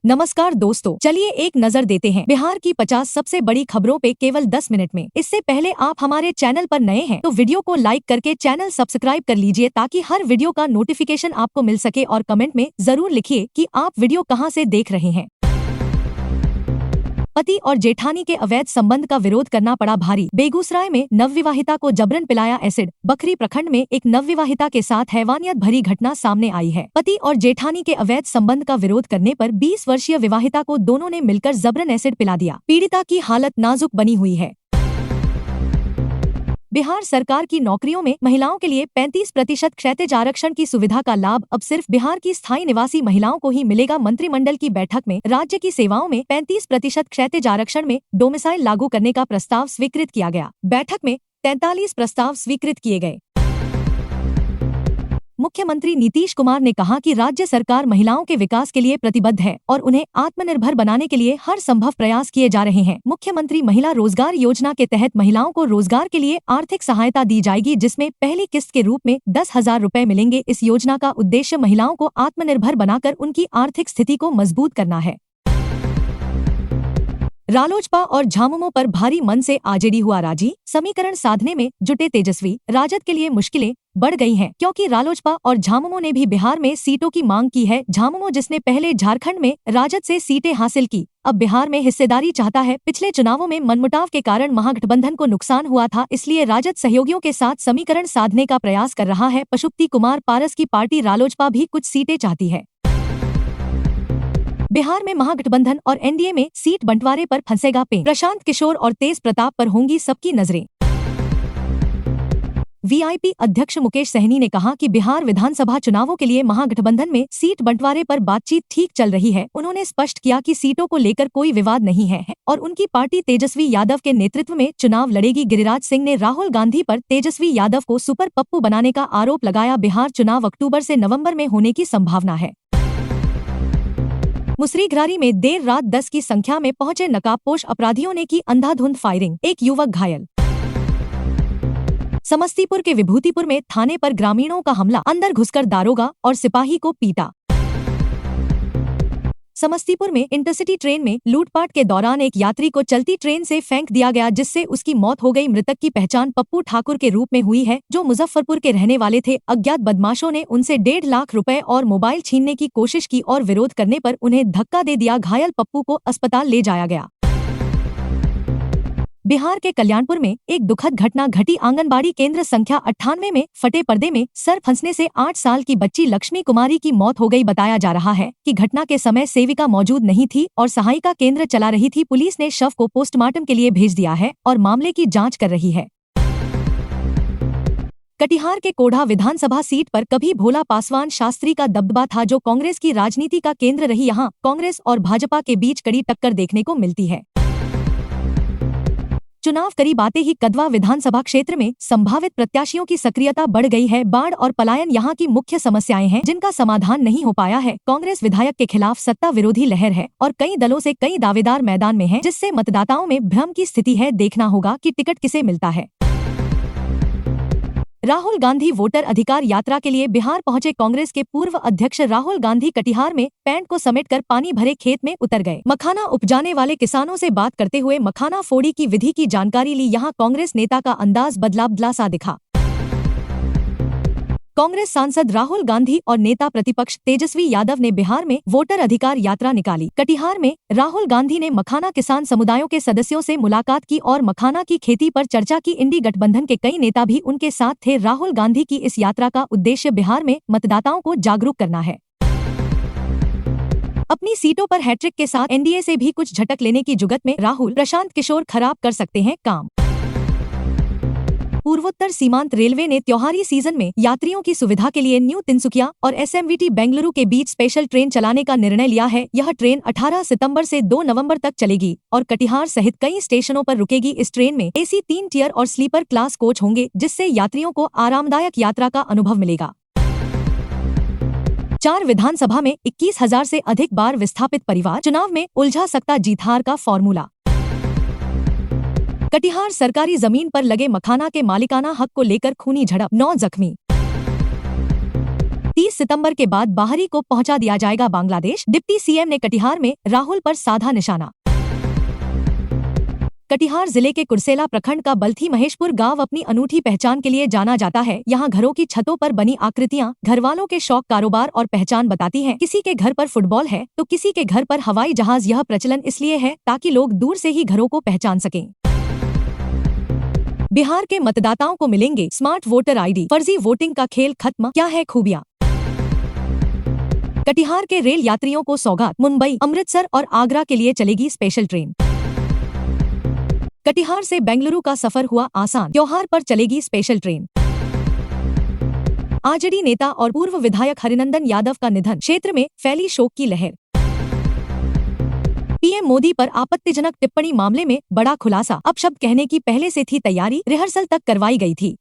नमस्कार दोस्तों, चलिए एक नजर देते हैं बिहार की 50 सबसे बड़ी खबरों पे केवल 10 मिनट में। इससे पहले आप हमारे चैनल पर नए हैं तो वीडियो को लाइक करके चैनल सब्सक्राइब कर लीजिए ताकि हर वीडियो का नोटिफिकेशन आपको मिल सके और कमेंट में जरूर लिखिए कि आप वीडियो कहां से देख रहे हैं। पति और जेठानी के अवैध संबंध का विरोध करना पड़ा भारी। बेगूसराय में नवविवाहिता को जबरन पिलाया एसिड। बखरी प्रखंड में एक नवविवाहिता के साथ हैवानियत भरी घटना सामने आई है। पति और जेठानी के अवैध संबंध का विरोध करने पर 20 वर्षीय विवाहिता को दोनों ने मिलकर जबरन एसिड पिला दिया। पीड़िता की हालत नाजुक बनी हुई है। बिहार सरकार की नौकरियों में महिलाओं के लिए 35% क्षैतिज आरक्षण की सुविधा का लाभ अब सिर्फ बिहार की स्थायी निवासी महिलाओं को ही मिलेगा। मंत्रिमंडल की बैठक में राज्य की सेवाओं में 35% क्षैतिज आरक्षण में डोमिसाइल लागू करने का प्रस्ताव स्वीकृत किया गया। बैठक में 43 प्रस्ताव स्वीकृत किए गए। मुख्यमंत्री नीतीश कुमार ने कहा कि राज्य सरकार महिलाओं के विकास के लिए प्रतिबद्ध है और उन्हें आत्मनिर्भर बनाने के लिए हर संभव प्रयास किए जा रहे हैं। मुख्यमंत्री महिला रोजगार योजना के तहत महिलाओं को रोजगार के लिए आर्थिक सहायता दी जाएगी, जिसमें पहली किस्त के रूप में 10,000 रुपए मिलेंगे। इस योजना का उद्देश्य महिलाओं को आत्मनिर्भर बनाकर उनकी आर्थिक स्थिति को मजबूत करना है। रालोसपा और झामुमो पर भारी मन से आरजेडी हुआ राजी। समीकरण साधने में जुटे तेजस्वी। राजद के लिए मुश्किलें बढ़ गई हैं क्योंकि रालोसपा और झामुमो ने भी बिहार में सीटों की मांग की है। झामुमो, जिसने पहले झारखंड में राजद से सीटें हासिल की, अब बिहार में हिस्सेदारी चाहता है। पिछले चुनावों में मनमुटाव के कारण महागठबंधन को नुकसान हुआ था, इसलिए राजद सहयोगियों के साथ समीकरण साधने का प्रयास कर रहा है। पशुपति कुमार पारस की पार्टी रालोसपा भी कुछ सीटें चाहती है। बिहार में महागठबंधन और एनडीए में सीट बंटवारे पर फंसेगा पें। प्रशांत किशोर और तेज प्रताप पर होंगी सबकी नजरें। वीआईपी अध्यक्ष मुकेश सहनी ने कहा कि बिहार विधानसभा चुनावों के लिए महागठबंधन में सीट बंटवारे पर बातचीत ठीक चल रही है। उन्होंने स्पष्ट किया कि सीटों को लेकर कोई विवाद नहीं है और उनकी पार्टी तेजस्वी यादव के नेतृत्व में चुनाव लड़ेगी। गिरिराज सिंह ने राहुल गांधी पर तेजस्वी यादव को सुपर पप्पू बनाने का आरोप लगाया। बिहार चुनाव अक्टूबर से नवम्बर में होने की संभावना है। मुसरीघरारी में देर रात 10 की संख्या में पहुंचे नकाबपोश अपराधियों ने की अंधाधुंध फायरिंग, एक युवक घायल। समस्तीपुर के विभूतिपुर में थाने पर ग्रामीणों का हमला, अंदर घुसकर दारोगा और सिपाही को पीटा। समस्तीपुर में इंटरसिटी ट्रेन में लूटपाट के दौरान एक यात्री को चलती ट्रेन से फेंक दिया गया, जिससे उसकी मौत हो गई। मृतक की पहचान पप्पू ठाकुर के रूप में हुई है, जो मुजफ्फरपुर के रहने वाले थे। अज्ञात बदमाशों ने उनसे 1.5 लाख रुपए और मोबाइल छीनने की कोशिश की और विरोध करने पर उन्हें धक्का दे दिया। घायल पप्पू को अस्पताल ले जाया गया। बिहार के कल्याणपुर में एक दुखद घटना घटी। आंगनबाड़ी केंद्र संख्या 98 में फटे पर्दे में सर फंसने से 8 साल की बच्ची लक्ष्मी कुमारी की मौत हो गई। बताया जा रहा है कि घटना के समय सेविका मौजूद नहीं थी और सहायिका केंद्र चला रही थी। पुलिस ने शव को पोस्टमार्टम के लिए भेज दिया है और मामले की जांच कर रही है। कटिहार के कोढ़ा विधानसभा सीट पर कभी भोला पासवान शास्त्री का दबदबा था, जो कांग्रेस की राजनीति का केंद्र रही। यहाँ कांग्रेस और भाजपा के बीच कड़ी टक्कर देखने को मिलती है। चुनाव करीब आते ही कदवा विधानसभा क्षेत्र में संभावित प्रत्याशियों की सक्रियता बढ़ गई है। बाढ़ और पलायन यहाँ की मुख्य समस्याएं हैं, जिनका समाधान नहीं हो पाया है। कांग्रेस विधायक के खिलाफ सत्ता विरोधी लहर है और कई दलों से कई दावेदार मैदान में हैं, जिससे मतदाताओं में भ्रम की स्थिति है। देखना होगा कि टिकट किसे मिलता है। राहुल गांधी वोटर अधिकार यात्रा के लिए बिहार पहुंचे। कांग्रेस के पूर्व अध्यक्ष राहुल गांधी कटिहार में पैंट को समेटकर पानी भरे खेत में उतर गए। मखाना उपजाने वाले किसानों से बात करते हुए मखाना फोड़ी की विधि की जानकारी ली। यहां कांग्रेस नेता का अंदाज बदला सा दिखा। कांग्रेस सांसद राहुल गांधी और नेता प्रतिपक्ष तेजस्वी यादव ने बिहार में वोटर अधिकार यात्रा निकाली। कटिहार में राहुल गांधी ने मखाना किसान समुदायों के सदस्यों से मुलाकात की और मखाना की खेती पर चर्चा की। इंडी गठबंधन के कई नेता भी उनके साथ थे। राहुल गांधी की इस यात्रा का उद्देश्य बिहार में मतदाताओं को जागरूक करना है। अपनी सीटों पर हैट्रिक के साथ एनडीए से भी कुछ झटक लेने की जुगत में राहुल प्रशांत किशोर खराब कर सकते हैं काम। पूर्वोत्तर सीमांत रेलवे ने त्योहारी सीजन में यात्रियों की सुविधा के लिए न्यू तिनसुकिया और एसएमवीटी बेंगलुरु के बीच स्पेशल ट्रेन चलाने का निर्णय लिया है। यह ट्रेन 18 सितंबर से 2 नवंबर तक चलेगी और कटिहार सहित कई स्टेशनों पर रुकेगी। इस ट्रेन में एसी 3 टियर और स्लीपर क्लास कोच होंगे, जिससे यात्रियों को आरामदायक यात्रा का अनुभव मिलेगा। 4 विधानसभा में 21,000 से अधिक बार विस्थापित परिवार, चुनाव में उलझा सकता जीत हार का फॉर्मूला। कटिहार सरकारी जमीन पर लगे मखाना के मालिकाना हक को लेकर खूनी झड़प, 9 जख्मी। 30 सितंबर के बाद बाहरी को पहुंचा दिया जाएगा बांग्लादेश। डिप्टी सीएम ने कटिहार में राहुल पर साधा निशाना। कटिहार जिले के कुर्सेला प्रखंड का बल्थी महेशपुर गांव अपनी अनूठी पहचान के लिए जाना जाता है। यहाँ घरों की छतों पर बनी आकृतियाँ घर वालों के शौक, कारोबार और पहचान बताती हैं। किसी के घर पर फुटबॉल है तो किसी के घर पर हवाई जहाज। यह प्रचलन इसलिए है ताकि लोग दूर से ही घरों को पहचान सकें। बिहार के मतदाताओं को मिलेंगे स्मार्ट वोटर आईडी, फर्जी वोटिंग का खेल खत्म, क्या है खूबियाँ। कटिहार के रेल यात्रियों को सौगात, मुंबई, अमृतसर और आगरा के लिए चलेगी स्पेशल ट्रेन। कटिहार से बेंगलुरु का सफर हुआ आसान, त्योहार पर चलेगी स्पेशल ट्रेन। आरजेडी नेता और पूर्व विधायक हरिनंदन यादव का निधन, क्षेत्र में फैली शोक की लहर। पीएम मोदी पर आपत्तिजनक टिप्पणी मामले में बड़ा खुलासा, अपशब्द कहने की पहले से थी तैयारी, रिहर्सल तक करवाई गई थी।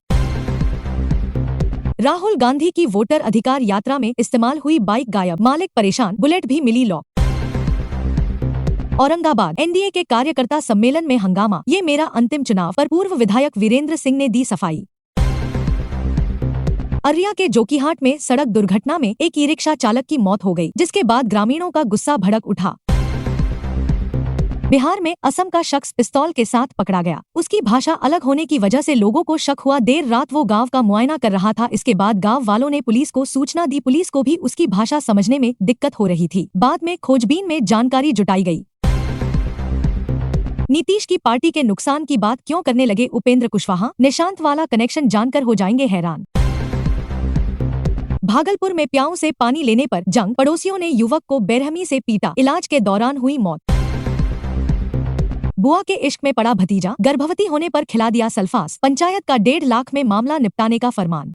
राहुल गांधी की वोटर अधिकार यात्रा में इस्तेमाल हुई बाइक गायब, मालिक परेशान, बुलेट भी मिली लॉक। औरंगाबाद एनडीए के कार्यकर्ता सम्मेलन में हंगामा, ये मेरा अंतिम चुनाव पर पूर्व विधायक वीरेंद्र सिंह ने दी सफाई। अरिया के जोकीहाट में सड़क दुर्घटना में एक ई रिक्शा चालक की मौत हो गई, जिसके बाद ग्रामीणों का गुस्सा भड़क उठा। बिहार में असम का शख्स पिस्तौल के साथ पकड़ा गया, उसकी भाषा अलग होने की वजह से लोगों को शक हुआ। देर रात वो गांव का मुआयना कर रहा था, इसके बाद गांव वालों ने पुलिस को सूचना दी। पुलिस को भी उसकी भाषा समझने में दिक्कत हो रही थी। बाद में खोजबीन में जानकारी जुटाई गई। नीतीश की पार्टी के नुकसान की बात क्यों करने लगे उपेंद्र कुशवाहा, निशांत वाला कनेक्शन जानकर हो जाएंगे हैरान। भागलपुर में प्याऊ से पानी लेने पर जंग, पड़ोसियों ने युवक को बेरहमी से पीटा, इलाज के दौरान हुई मौत। बुआ के इश्क में पड़ा भतीजा, गर्भवती होने पर खिला दिया सल्फास, पंचायत का 1.5 लाख में मामला निपटाने का फरमान।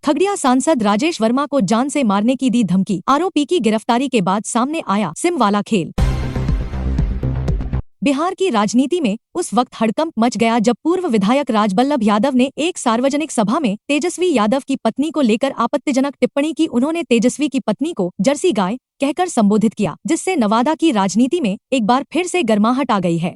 खगड़िया सांसद राजेश वर्मा को जान से मारने की दी धमकी, आरोपी की गिरफ्तारी के बाद सामने आया सिम वाला खेल। बिहार की राजनीति में उस वक्त हड़कंप मच गया जब पूर्व विधायक राजबल्लभ यादव ने एक सार्वजनिक सभा में तेजस्वी यादव की पत्नी को लेकर आपत्तिजनक टिप्पणी की। उन्होंने तेजस्वी की पत्नी को जर्सी गाय कहकर संबोधित किया, जिससे नवादा की राजनीति में एक बार फिर से गर्माहट आ गई है।